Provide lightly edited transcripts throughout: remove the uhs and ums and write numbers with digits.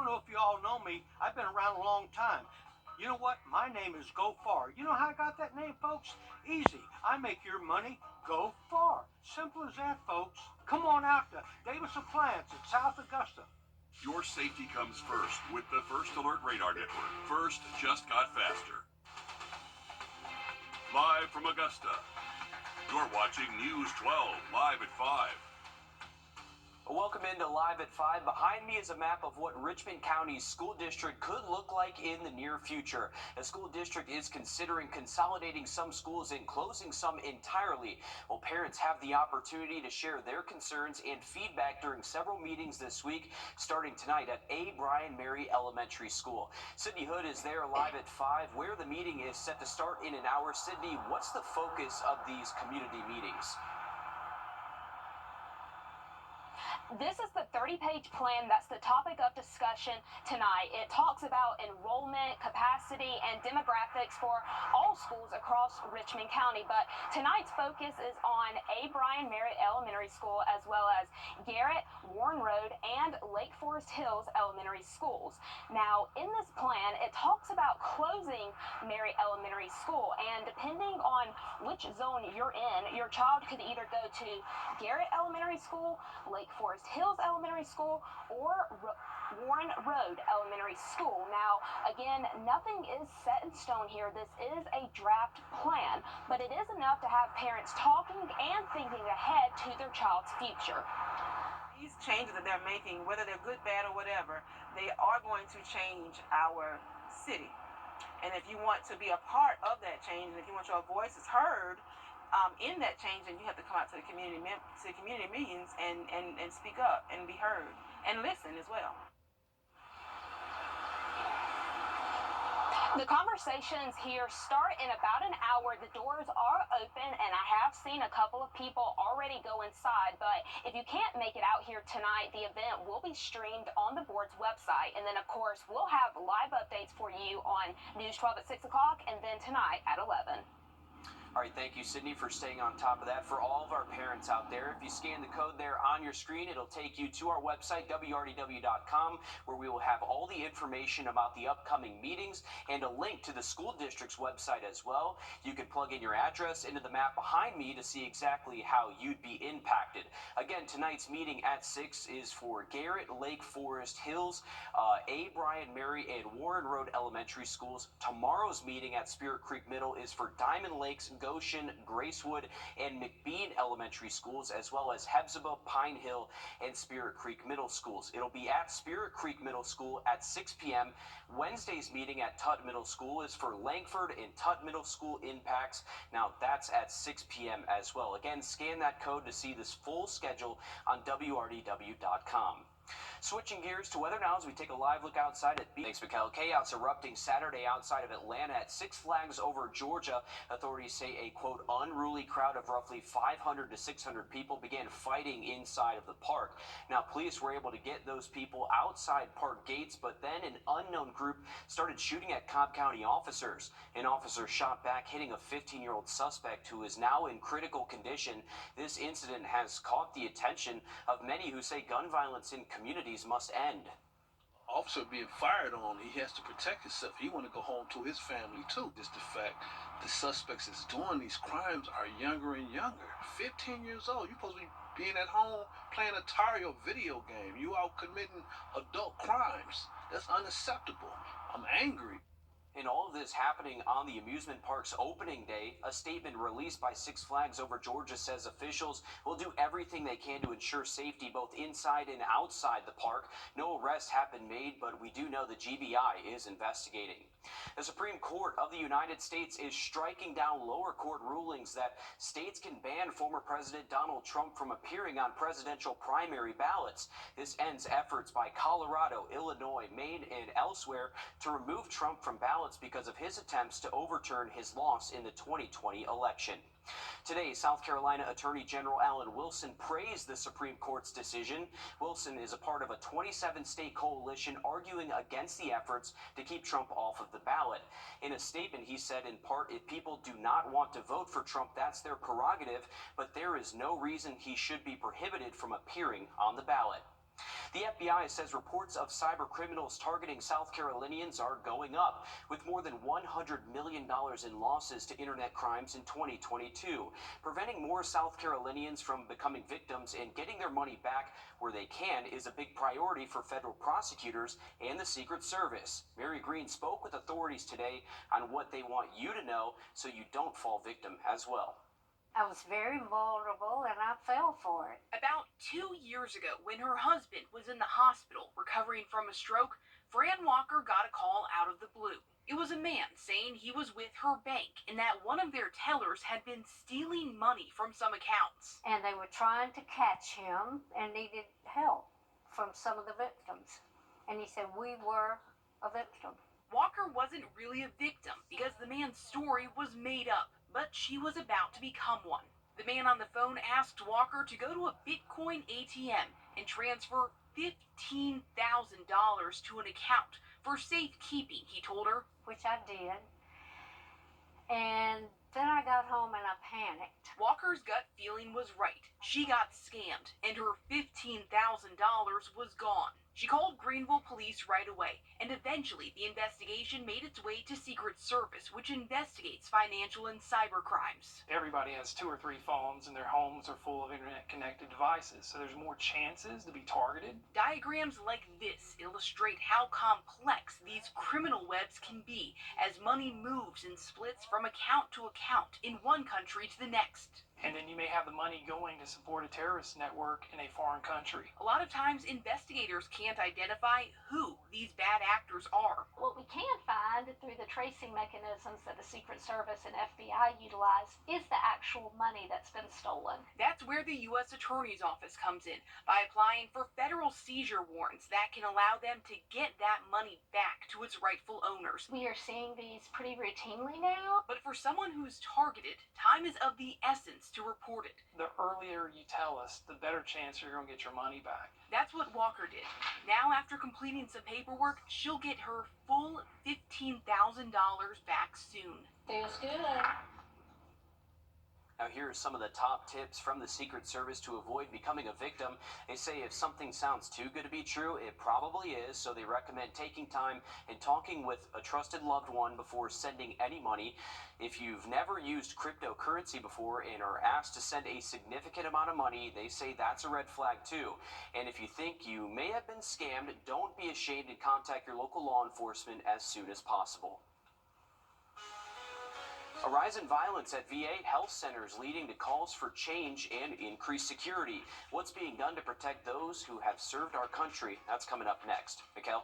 know if you all know me. I've been around a long time. You know what? My name is Go Far. You know how I got that name, folks? Easy. I make your money go far. Simple as that, folks. Come on out to Davis Appliance at South Augusta. Your safety comes first with the First Alert Radar Network. First just got faster. Live from Augusta, you're watching News 12 live at 5. Welcome into Live at 5. Behind me is a map of what Richmond County's school district could look like in the near future. The school district is considering consolidating some schools and closing some entirely. Well, parents have the opportunity to share their concerns and feedback during several meetings this week, starting tonight at A. Brian Mary Elementary School. Sydney Hood is there live at 5, where the meeting is set to start in an hour. Sydney, what's the focus of these community meetings? This is the 30-page plan that's the topic of discussion tonight. It talks about enrollment, capacity, and demographics for all schools across Richmond County. But tonight's focus is on A. Brian Merritt Elementary School, as well as Garrett, Warren Road, and Lake Forest Hills Elementary Schools. Now, in this plan, it talks about closing Merritt Elementary School, and depending on which zone you're in, your child could either go to Garrett Elementary School, Lake Forest Hills Elementary School, or Warren Road Elementary School. Now, again, nothing is set in stone here. This is a draft plan, but it is enough to have parents talking and thinking ahead to their child's future. These changes that they're making, whether they're good, bad, or whatever, they are going to change our city. And if you want to be a part of that change, and if you want your voices heard in that change, then you have to come out to the community meetings and speak up and be heard and listen as well. The conversations here start in about an hour. The doors are open, and I have seen a couple of people already go inside. But if you can't make it out here tonight, the event will be streamed on the board's website. And then, of course, we'll have live updates for you on News 12 at 6 o'clock and then tonight at 11. All right, thank you, Sydney, for staying on top of that. For all of our parents out there, if you scan the code there on your screen, it'll take you to our website, wrdw.com, where we will have all the information about the upcoming meetings and a link to the school district's website as well. You can plug in your address into the map behind me to see exactly how you'd be impacted. Again, tonight's meeting at 6 is for Garrett, Lake Forest Hills, A. Brian Mary, and Warren Road Elementary Schools. Tomorrow's meeting at Spirit Creek Middle is for Diamond Lakes, Goshen, Gracewood, and McBean Elementary Schools, as well as Hephzibah, Pine Hill, and Spirit Creek Middle Schools. It'll be at Spirit Creek Middle School at 6 p.m. Wednesday's meeting at Tutt Middle School is for Langford and Tutt Middle School impacts. Now, that's at 6 p.m. as well. Again, scan that code to see this full schedule on wrdw.com. Switching gears to weather now as we take a live look outside at Thanks, Mikhail. Chaos erupting Saturday outside of Atlanta at Six Flags over Georgia. Authorities say a, quote, unruly crowd of roughly 500 to 600 people began fighting inside of the park. Now, police were able to get those people outside park gates, but then an unknown group started shooting at Cobb County officers. An officer shot back, hitting a 15-year-old suspect who is now in critical condition. This incident has caught the attention of many who say gun violence in communities must end. Officer being fired on, he has to protect himself. He want to go home to his family too. Just the fact the suspects that's doing these crimes are younger and younger. 15 years old. You're supposed to be being at home playing Atari or video game. You out committing adult crimes. That's unacceptable. I'm angry. And all of this happening on the amusement park's opening day. A statement released by Six Flags over Georgia says officials will do everything they can to ensure safety both inside and outside the park. No arrests have been made, but we do know the GBI is investigating. The Supreme Court of the United States is striking down lower court rulings that states can ban former President Donald Trump from appearing on presidential primary ballots. This ends efforts by Colorado, Illinois, Maine, and elsewhere to remove Trump from ballots because of his attempts to overturn his loss in the 2020 election. Today, South Carolina Attorney General Alan Wilson praised the Supreme Court's decision. Wilson is a part of a 27-state coalition arguing against the efforts to keep Trump off of the ballot. In a statement, he said, in part, if people do not want to vote for Trump, that's their prerogative, but there is no reason he should be prohibited from appearing on the ballot. The FBI says reports of cyber criminals targeting South Carolinians are going up, with more than $100 million in losses to internet crimes in 2022. Preventing more South Carolinians from becoming victims and getting their money back where they can is a big priority for federal prosecutors and the Secret Service. Mary Green spoke with authorities today on what they want you to know so you don't fall victim as well. I was very vulnerable and I fell for it. About 2 years ago, when her husband was in the hospital recovering from a stroke, Fran Walker got a call out of the blue. It was a man saying he was with her bank and that one of their tellers had been stealing money from some accounts. And they were trying to catch him and needed help from some of the victims. And he said, we were a victim. Walker wasn't really a victim because the man's story was made up, but she was about to become one. The man on the phone asked Walker to go to a Bitcoin ATM and transfer $15,000 to an account for safekeeping, he told her. Which I did. And then I got home and I panicked. Walker's gut feeling was right. She got scammed, and her $15,000 was gone. She called Greenville police right away, and eventually the investigation made its way to Secret Service, which investigates financial and cyber crimes. Everybody has 2 or 3 phones, and their homes are full of internet-connected devices, so there's more chances to be targeted. Diagrams like this illustrate how complex these criminal webs can be as money moves and splits from account to account in one country to the next. And then you may have the money going to support a terrorist network in a foreign country. A lot of times, investigators can't identify who these bad actors are. What we can find through the tracing mechanisms that the Secret Service and FBI utilize is the actual money that's been stolen. That's where the U.S. Attorney's Office comes in, by applying for federal seizure warrants that can allow them to get that money back to its rightful owners. We are seeing these pretty routinely now. But for someone who's targeted, time is of the essence to report it. The earlier you tell us, the better chance you're going to get your money back. That's what Walker did. Now, after completing some paperwork, she'll get her full $15,000 back soon. Feels good. Now here are some of the top tips from the Secret Service to avoid becoming a victim. They say if something sounds too good to be true, it probably is, so they recommend taking time and talking with a trusted loved one before sending any money. If you've never used cryptocurrency before and are asked to send a significant amount of money, they say that's a red flag too. And if you think you may have been scammed, don't be ashamed and contact your local law enforcement as soon as possible. A rise in violence at VA health centers leading to calls for change and increased security. What's being done to protect those who have served our country? That's coming up next. Mikkel?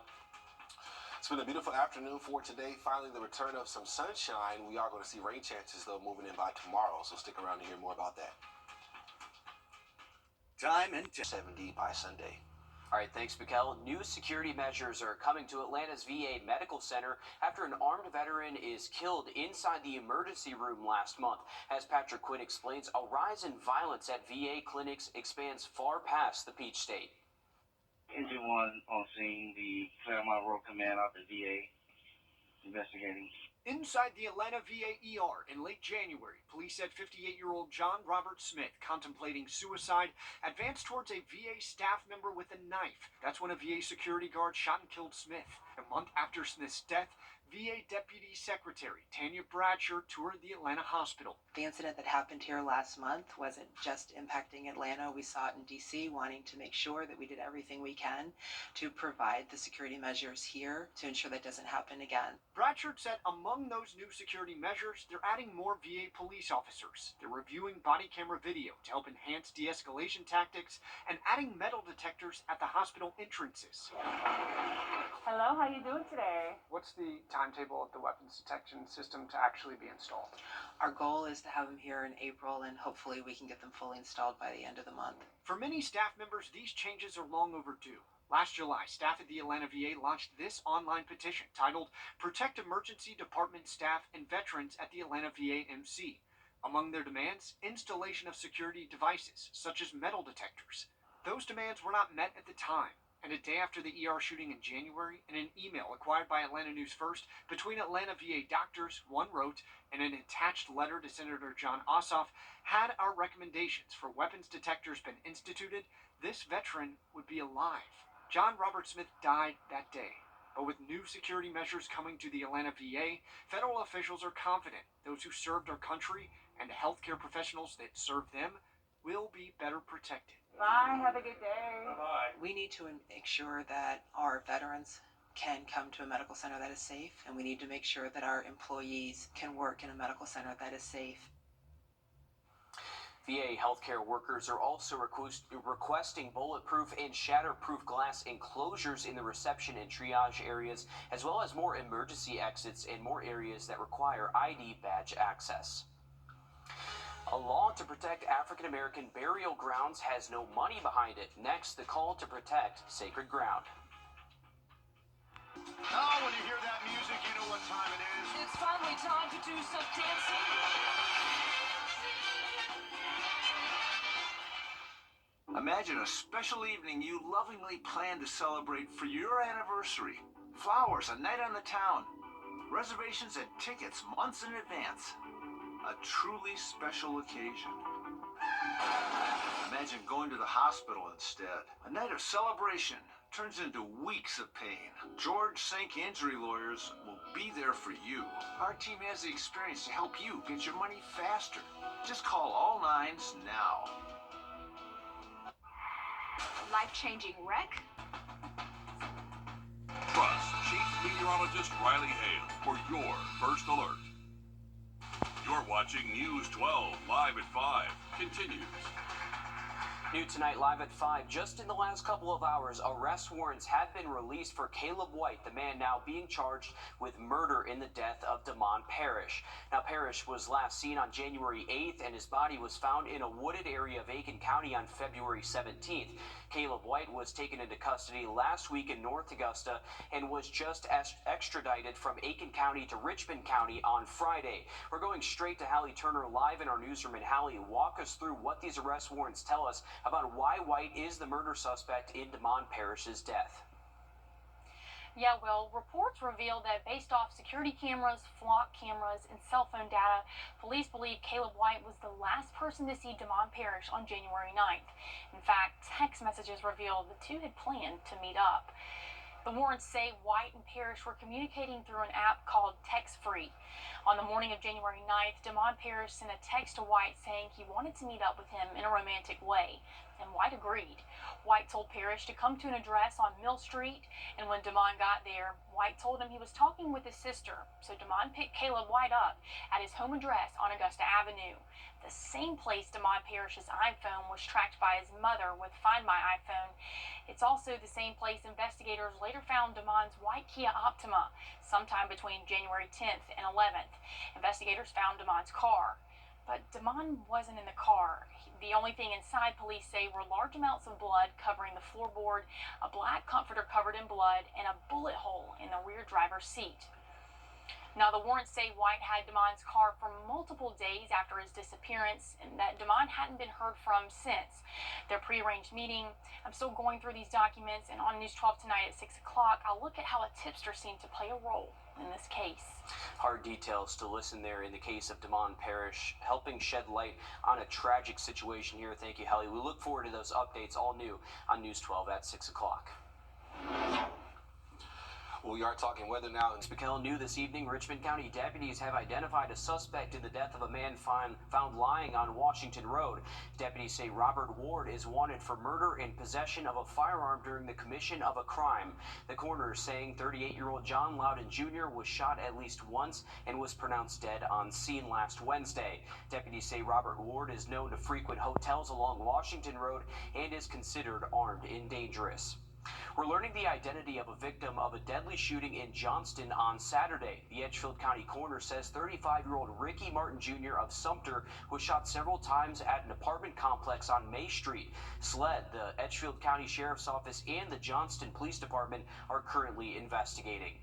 It's been a beautiful afternoon for today. Finally, the return of some sunshine. We are going to see rain chances, though, moving in by tomorrow, so stick around to hear more about that. Time and 70 by Sunday. All right, thanks, Mikkel. New security measures are coming to Atlanta's VA Medical Center after an armed veteran is killed inside the emergency room last month. As Patrick Quinn explains, a rise in violence at VA clinics expands far past the Peach State. Engine 1 on scene, the Claremont Road Command out the VA investigating. Inside the Atlanta VA ER in late January, police said 58-year-old John Robert Smith, contemplating suicide, advanced towards a VA staff member with a knife. That's when a VA security guard shot and killed Smith. A month after Smith's death, VA Deputy Secretary Tanya Bradsher toured the Atlanta hospital. The incident that happened here last month wasn't just impacting Atlanta. We saw it in D.C., wanting to make sure that we did everything we can to provide the security measures here to ensure that doesn't happen again. Bradsher said among those new security measures, they're adding more VA police officers. They're reviewing body camera video to help enhance de-escalation tactics and adding metal detectors at the hospital entrances. Hello, how you doing today? What's the timetable of the weapons detection system to actually be installed? Our goal is to have them here in April, and hopefully we can get them fully installed by the end of the month. For many staff members, these changes are long overdue. Last July, staff at the Atlanta VA launched this online petition titled Protect Emergency Department Staff and Veterans at the Atlanta VA MC. Among their demands, installation of security devices, such as metal detectors. Those demands were not met at the time. And a day after the ER shooting in January, in an email acquired by Atlanta News First between Atlanta VA doctors, one wrote, and an attached letter to Senator John Ossoff, had our recommendations for weapons detectors been instituted, this veteran would be alive. John Robert Smith died that day. But with new security measures coming to the Atlanta VA, federal officials are confident those who served our country and the healthcare professionals that serve them will be better protected. Bye, have a good day. Bye-bye. We need to make sure that our veterans can come to a medical center that is safe, and we need to make sure that our employees can work in a medical center that is safe. VA healthcare workers are also requesting bulletproof and shatterproof glass enclosures in the reception and triage areas, as well as more emergency exits and more areas that require ID badge access. A law to protect African American burial grounds has no money behind it. Next, the call to protect sacred ground. Now, when you hear that music, you know what time it is. It's finally time to do some dancing. Imagine a special evening you lovingly planned to celebrate for your anniversary. Flowers, a night on the town, reservations and tickets months in advance. A truly special occasion. Imagine going to the hospital instead. A night of celebration turns into weeks of pain. George Sink Injury Lawyers will be there for you. Our team has the experience to help you get your money faster. Just call all nines now. Life-changing wreck? Trust Chief Meteorologist Riley Hale for your first alert. You're watching News 12 live at 5. Continues. New tonight, live at 5. Just in the last couple of hours, arrest warrants have been released for Caleb White, the man now being charged with murder in the death of Damon Parrish. Now, Parrish was last seen on January 8th, and his body was found in a wooded area of Aiken County on February 17th. Caleb White was taken into custody last week in North Augusta and was just extradited from Aiken County to Richmond County on Friday. We're going straight to Hallie Turner live in our newsroom. And Hallie, walk us through what these arrest warrants tell us about why White is the murder suspect in Damon Parrish's death. Yeah, well, reports reveal that based off security cameras, flock cameras, and cell phone data, police believe Caleb White was the last person to see Damon Parrish on January 9th. In fact, text messages revealed the two had planned to meet up. The warrants say White and Parrish were communicating through an app called Text Free. On the morning of January 9th, Damon Parrish sent a text to White saying he wanted to meet up with him in a romantic way, and White agreed. White told Parrish to come to an address on Mill Street, and when Damon got there, White told him he was talking with his sister, so Damon picked Caleb White up at his home address on Augusta Avenue, the same place Damon Parrish's iPhone was tracked by his mother with Find My iPhone. It's also the same place investigators later found Damon's white Kia Optima sometime between January 10th and 11th. Investigators found Damon's car, but Damon wasn't in the car. The only thing inside, police say, were large amounts of blood covering the floorboard, a black comforter covered in blood, and a bullet hole in the rear driver's seat. Now, the warrants say White had Damon's car for multiple days after his disappearance, and that Damon hadn't been heard from since their prearranged meeting. I'm still going through these documents, and on News 12 tonight at 6 o'clock, I'll look at how a tipster seemed to play a role in this case. Hard details to listen there in the case of Damon Parrish, helping shed light on a tragic situation here. Thank you, Hallie. We look forward to those updates, all new on News 12 at 6 o'clock. We are talking weather now. Spokane new this evening, Richmond County deputies have identified a suspect in the death of a man found lying on Washington Road. Deputies say Robert Ward is wanted for murder and possession of a firearm during the commission of a crime. The coroner is saying 38-year-old John Loudon Jr. was shot at least once and was pronounced dead on scene last Wednesday. Deputies say Robert Ward is known to frequent hotels along Washington Road and is considered armed and dangerous. We're learning the identity of a victim of a deadly shooting in Johnston on Saturday. The Edgefield County coroner says 35-year-old Ricky Martin Jr. of Sumter was shot several times at an apartment complex on May Street. SLED, the Edgefield County Sheriff's Office, and the Johnston Police Department are currently investigating.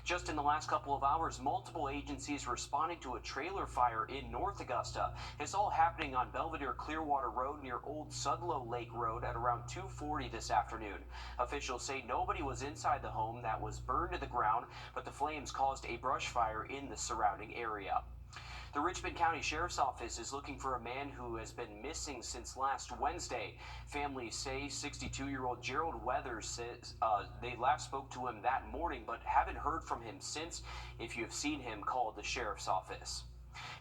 Just in the last couple of hours, multiple agencies responding to a trailer fire in North Augusta. It's all happening on Belvedere Clearwater Road near Old Sudlow Lake Road at around 2:40 this afternoon. Officials say nobody was inside the home that was burned to the ground, but the flames caused a brush fire in the surrounding area. The Richmond County Sheriff's Office is looking for a man who has been missing since last Wednesday. Families say 62-year-old Gerald Weathers says they last spoke to him that morning, but haven't heard from him since. If you have seen him, call the Sheriff's Office.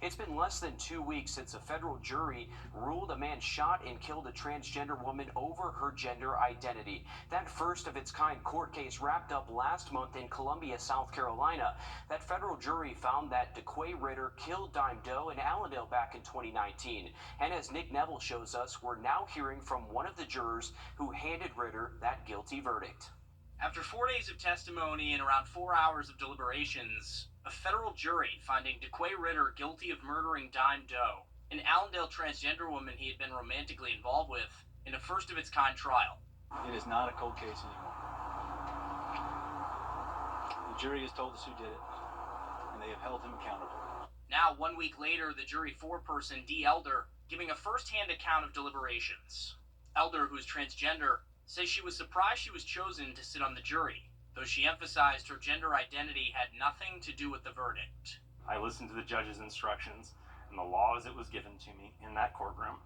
It's been less than 2 weeks since a federal jury ruled a man shot and killed a transgender woman over her gender identity. That first of its kind court case wrapped up last month in Columbia, South Carolina. That federal jury found that DeQuay Ritter killed Dime Doe in Allendale back in 2019. And as Nick Neville shows us, we're now hearing from one of the jurors who handed Ritter that guilty verdict. After 4 days of testimony and around 4 hours of deliberations, a federal jury finding DeQuay Ritter guilty of murdering Dime Doe, an Allendale transgender woman he had been romantically involved with, in a first-of-its-kind trial. It is not a cold case anymore. The jury has told us who did it, and they have held him accountable. Now, 1 week later, the jury foreperson, Dee Elder, giving a first-hand account of deliberations. Elder, who's transgender, says she was surprised she was chosen to sit on the jury, though she emphasized her gender identity had nothing to do with the verdict. I listened to the judge's instructions and the law as it was given to me in that courtroom,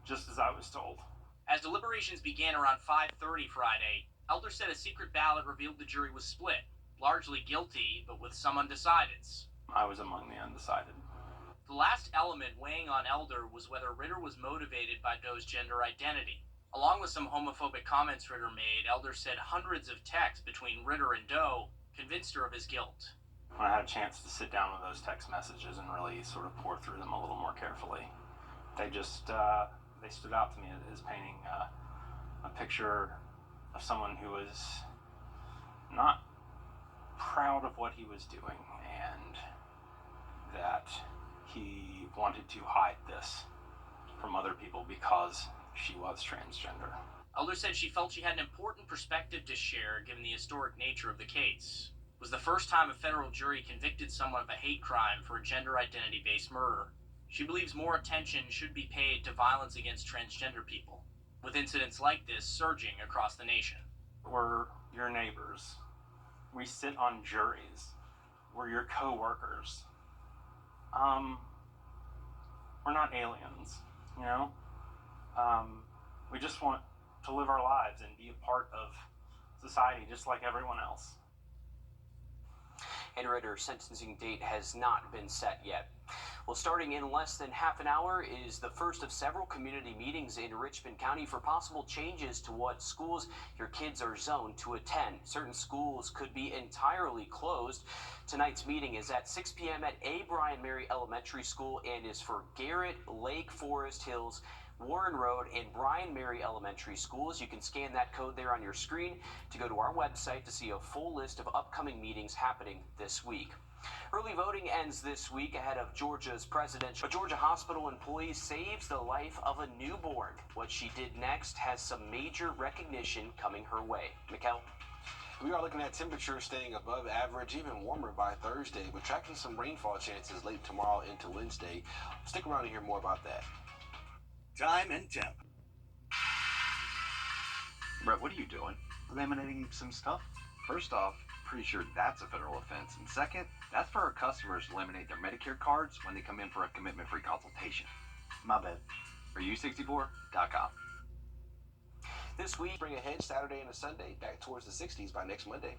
just as I was told. As deliberations began around 5:30 Friday, Elder said a secret ballot revealed the jury was split, largely guilty, but with some undecideds. I was among the undecided. The last element weighing on Elder was whether Ritter was motivated by Doe's gender identity. Along with some homophobic comments Ritter made, Elder said hundreds of texts between Ritter and Doe convinced her of his guilt. When I had a chance to sit down with those text messages and really sort of pour through them a little more carefully, they just, they stood out to me as painting a picture of someone who was not proud of what he was doing, and that he wanted to hide this from other people because she was transgender. Elder said she felt she had an important perspective to share given the historic nature of the case. It was the first time a federal jury convicted someone of a hate crime for a gender identity-based murder. She believes more attention should be paid to violence against transgender people, with incidents like this surging across the nation. We're your neighbors. We sit on juries. We're your co-workers. We're not aliens, you know? We just want to live our lives and be a part of society just like everyone else. And Ritter's sentencing date has not been set yet. Well, starting in less than half an hour is the first of several community meetings in Richmond County for possible changes to what schools your kids are zoned to attend. Certain schools could be entirely closed. Tonight's meeting is at 6 p.m. at A. Brian Mary Elementary School and is for Garrett, Lake Forest Hills, Warren Road, and Brian Mary Elementary Schools. You can scan that code there on your screen to go to our website to see a full list of upcoming meetings happening this week. Early voting ends this week ahead of Georgia's presidential. A Georgia hospital employee saves the life of a newborn. What she did next has some major recognition coming her way. Mikkel? We are looking at temperatures staying above average, even warmer by Thursday, but tracking some rainfall chances late tomorrow into Wednesday. Stick around to hear more about that. Time and temp. Brett, what are you doing? Laminating some stuff. First off, pretty sure that's a federal offense. And second, that's for our customers to laminate their Medicare cards when they come in for a commitment-free consultation. My bad. For U64.com. This week, bring ahead Saturday and a Sunday, back towards the 60s by next Monday.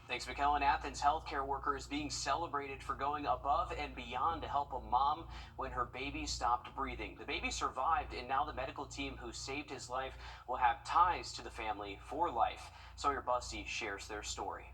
Thanks, Mikkel. An Athens healthcare worker is being celebrated for going above and beyond to help a mom when her baby stopped breathing. The baby survived, and now the medical team who saved his life will have ties to the family for life. Sawyer Bussey shares their story.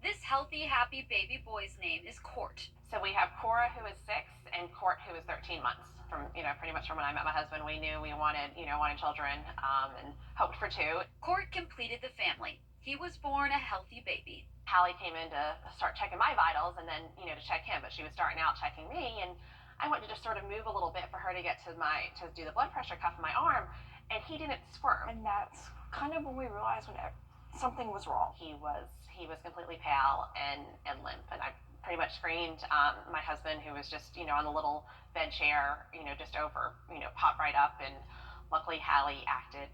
This healthy, happy baby boy's name is Court. So we have Cora, who is 6, and Court, who is 13 months. From, pretty much from when I met my husband, we knew we wanted children, and hoped for 2. Court completed the family. He was born a healthy baby. Hallie came in to start checking my vitals and then, to check him, but she was starting out checking me, and I went to just sort of move a little bit for her to get to do the blood pressure cuff in my arm, and he didn't squirm. And that's kind of when we realized when something was wrong. He was completely pale and limp, and I pretty much screamed. My husband, who was just, on the little bed chair, just over, popped right up, and luckily Hallie acted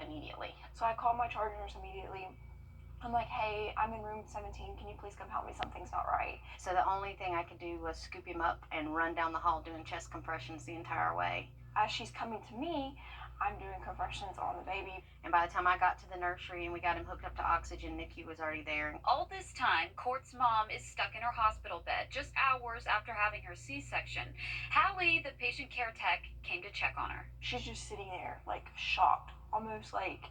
immediately. So I called my charge nurse immediately, I'm like, hey, I'm in room 17. Can you please come help me? Something's not right. So the only thing I could do was scoop him up and run down the hall doing chest compressions the entire way. As she's coming to me, I'm doing compressions on the baby. And by the time I got to the nursery and we got him hooked up to oxygen, Nikki was already there. All this time, Court's mom is stuck in her hospital bed just hours after having her C-section. Hallie, the patient care tech, came to check on her. She's just sitting there, like, shocked, almost like,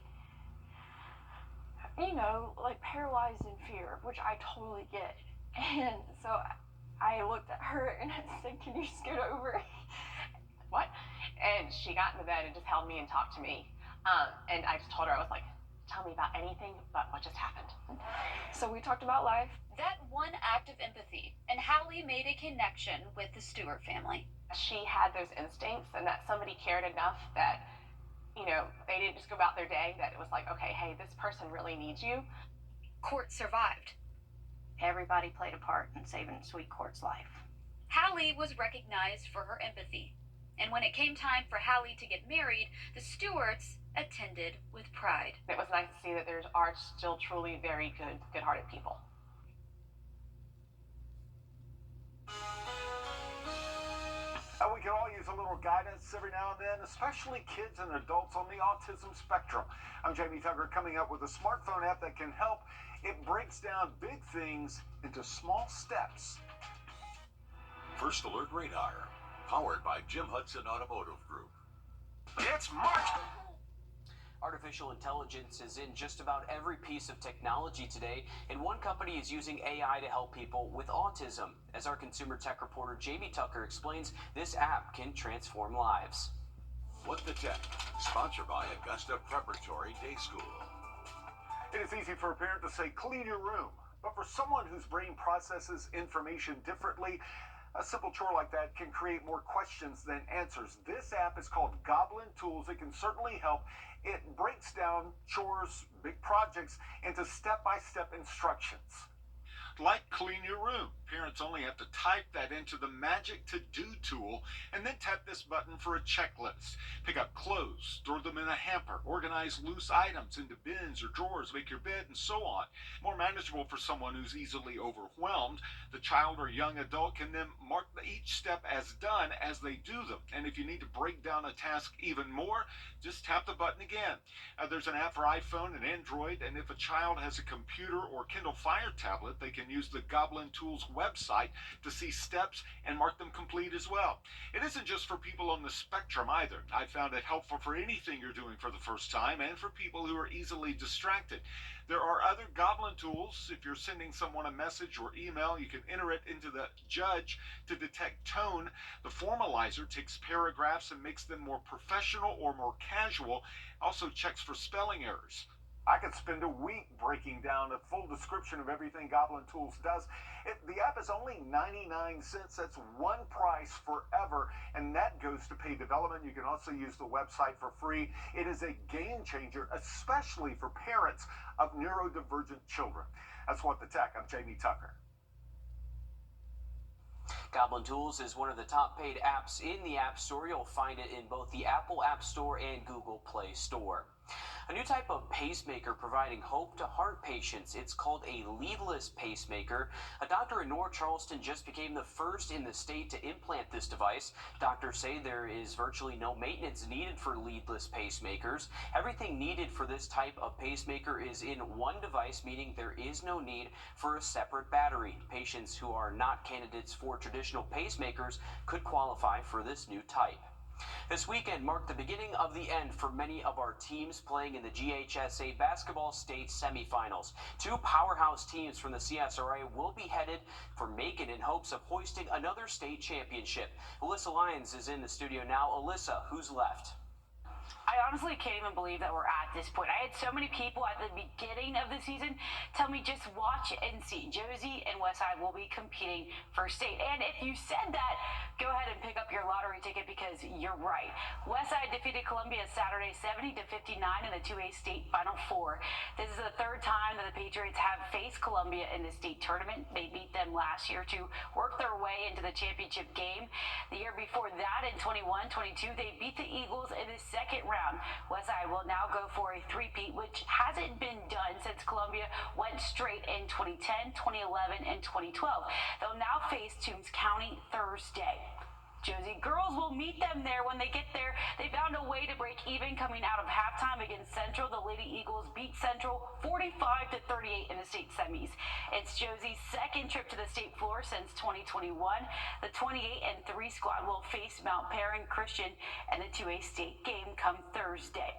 you know, like paralyzed in fear, which I totally get. And so I looked at her and I said, can you scoot over? What? And she got in the bed and just held me and talked to me. And I just told her, I was like, tell me about anything but what just happened. So we talked about life. That one act of empathy, and Hallie made a connection with the Stewart family. She had those instincts and that somebody cared enough that, you know, they didn't just go about their day, that it was like, okay, hey, this person really needs you. Court survived. Everybody played a part in saving Sweet Court's life. Hallie was recognized for her empathy. And when it came time for Hallie to get married, the Stewarts attended with pride. It was nice to see that there are still truly very good-hearted people. And we can all use a little guidance every now and then, especially kids and adults on the autism spectrum. I'm Jamie Tucker, coming up with a smartphone app that can help. It breaks down big things into small steps. First Alert Radar, powered by Jim Hudson Automotive Group. It's March. Artificial intelligence is in just about every piece of technology today, and one company is using AI to help people with autism. As our consumer tech reporter Jamie Tucker explains, this app can transform lives. What the Tech, sponsored by Augusta Preparatory Day School. It is easy for a parent to say, clean your room. But for someone whose brain processes information differently, a simple chore like that can create more questions than answers. This app is called Goblin Tools. It can certainly help. It breaks down chores, big projects, into step-by-step instructions. Like clean your room. Parents only have to type that into the Magic To Do tool and then tap this button for a checklist. Pick up clothes, store them in a hamper, organize loose items into bins or drawers, make your bed, and so on. More manageable for someone who's easily overwhelmed. The child or young adult can then mark each step as done as they do them. And if you need to break down a task even more, just tap the button again. There's an app for iPhone and Android, and if a child has a computer or Kindle Fire tablet, they can use the Goblin Tools website to see steps and mark them complete as well. It isn't just for people on the spectrum either. I found it helpful for anything you're doing for the first time and for people who are easily distracted. There are other Goblin tools. If you're sending someone a message or email, you can enter it into the Judge to detect tone. The Formalizer takes paragraphs and makes them more professional or more casual. Also checks for spelling errors. I could spend a week breaking down a full description of everything Goblin Tools does. The app is only 99 cents. That's one price forever, and that goes to paid development. You can also use the website for free. It is a game changer, especially for parents of neurodivergent children. That's What the Tech. I'm Jamie Tucker. Goblin Tools is one of the top paid apps in the App Store. You'll find it in both the Apple App Store and Google Play Store. A new type of pacemaker providing hope to heart patients. It's called a leadless pacemaker. A doctor in North Charleston just became the first in the state to implant this device. Doctors say there is virtually no maintenance needed for leadless pacemakers. Everything needed for this type of pacemaker is in one device, meaning there is no need for a separate battery. Patients who are not candidates for traditional pacemakers could qualify for this new type. This weekend marked the beginning of the end for many of our teams playing in the GHSA basketball state semifinals. Two powerhouse teams from the CSRA will be headed for Macon in hopes of hoisting another state championship. Alyssa Lyons is in the studio now. Alyssa, who's left? I honestly can't even believe that we're at this point. I had so many people at the beginning of the season tell me just watch and see. Josie and Westside will be competing for state. And if you said that, go ahead and pick up your lottery ticket because you're right. Westside defeated Columbia Saturday 70-59 in the 2A state Final Four. This is the third time that the Patriots have faced Columbia in the state tournament. They beat them last year to work their way into the championship game. The year before that, in 21-22, they beat the Eagles in the second round around. Westside will now go for a three-peat, which hasn't been done since Columbia went straight in 2010, 2011, and 2012. They'll now face Toombs County Thursday. Josie girls will meet them there when they get there. They found a way to break even coming out of halftime against Central. The Lady Eagles beat Central 45-38 in the state semis. It's Josie's second trip to the state floor since 2021. The 28-3 squad will face Mount Perrin Christian and the 2A state game come Thursday.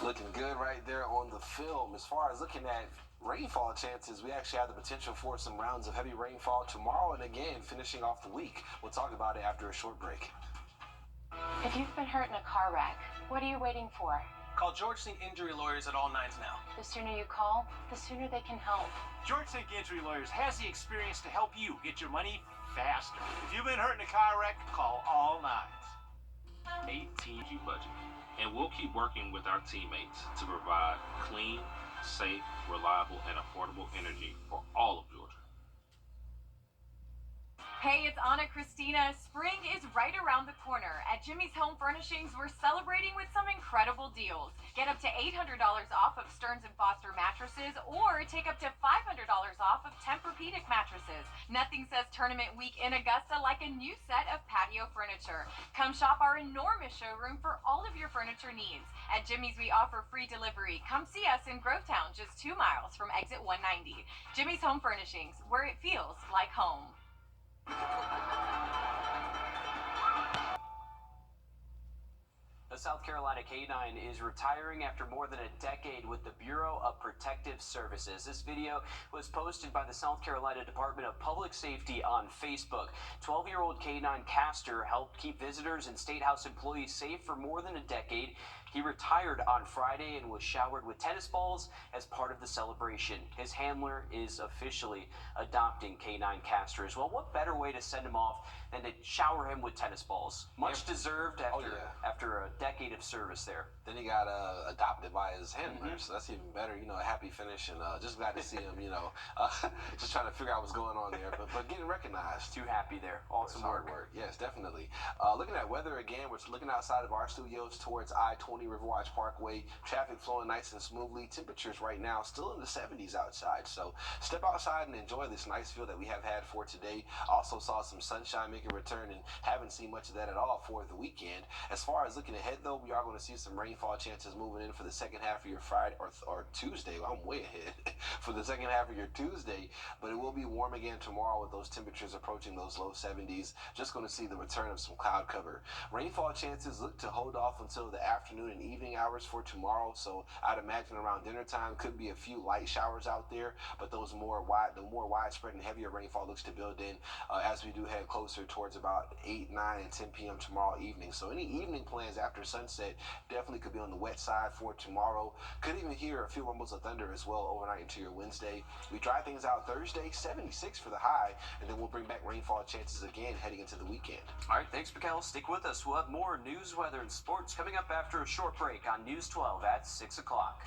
Looking good right there on the film. As far as looking at rainfall chances, we actually have the potential for some rounds of heavy rainfall tomorrow and again finishing off the week. We'll talk about it after a short break. If you've been hurt in a car wreck, what are you waiting for? Call George Sink Injury Lawyers at all nines now. The sooner you call, the sooner they can help. George Sink Injury Lawyers has the experience to help you get your money faster. If you've been hurt in a car wreck, call all nines. 18G budget. And we'll keep working with our teammates to provide clean, safe, reliable, and affordable energy for all of Georgia. Hey, it's Anna Christina. Spring is right around the corner. At Jimmy's Home Furnishings, we're celebrating with some incredible deals. Get up to $800 off of Stearns & Foster mattresses, or take up to $500 off of Tempur-Pedic mattresses. Nothing says tournament week in Augusta like a new set of patio furniture. Come shop our enormous showroom for all of your furniture needs. At Jimmy's, we offer free delivery. Come see us in Grovetown, just 2 miles from exit 190. Jimmy's Home Furnishings, where it feels like home. The South Carolina K-9 is retiring after more than a decade with the Bureau of Protective Services. This video was posted by the South Carolina Department of Public Safety on Facebook. 12-year-old K-9 Castor helped keep visitors and State House employees safe for more than a decade. He retired on Friday and was showered with tennis balls as part of the celebration. His handler is officially adopting K-9 Castor as well. What better way to send him off than to shower him with tennis balls? Much deserved after a decade of service there. Then he got adopted by his handler, so that's even better. You know, a happy finish, and just glad to see him. You know, just trying to figure out what's going on there, but getting recognized. Too happy there. Awesome hard work. Yes, definitely. Looking at weather again, we're looking outside of our studios towards I-20 Riverwatch Parkway. Traffic flowing nice and smoothly. Temperatures right now still in the 70s outside, so step outside and enjoy this nice feel that we have had for today. Also saw some sunshine make a return and haven't seen much of that at all for the weekend. As far as looking ahead, though, we are going to see some rainfall chances moving in for the second half of your Friday or Tuesday. Well, I'm way ahead for the second half of your Tuesday, but it will be warm again tomorrow with those temperatures approaching those low 70s. Just going to see the return of some cloud cover. Rainfall chances look to hold off until the afternoon and evening hours for tomorrow, so I'd imagine around dinner time could be a few light showers out there, but the more widespread and heavier rainfall looks to build in as we do head closer towards about 8, 9, and 10 p.m. tomorrow evening. So any evening plans after sunset definitely could be on the wet side for tomorrow. Could even hear a few rumbles of thunder as well overnight into your Wednesday. We dry things out Thursday, 76 for the high, and then we'll bring back rainfall chances again heading into the weekend. All right, thanks, Mikhail. Stick with us. We'll have more news, weather, and sports coming up after a short break on News 12 at 6 o'clock.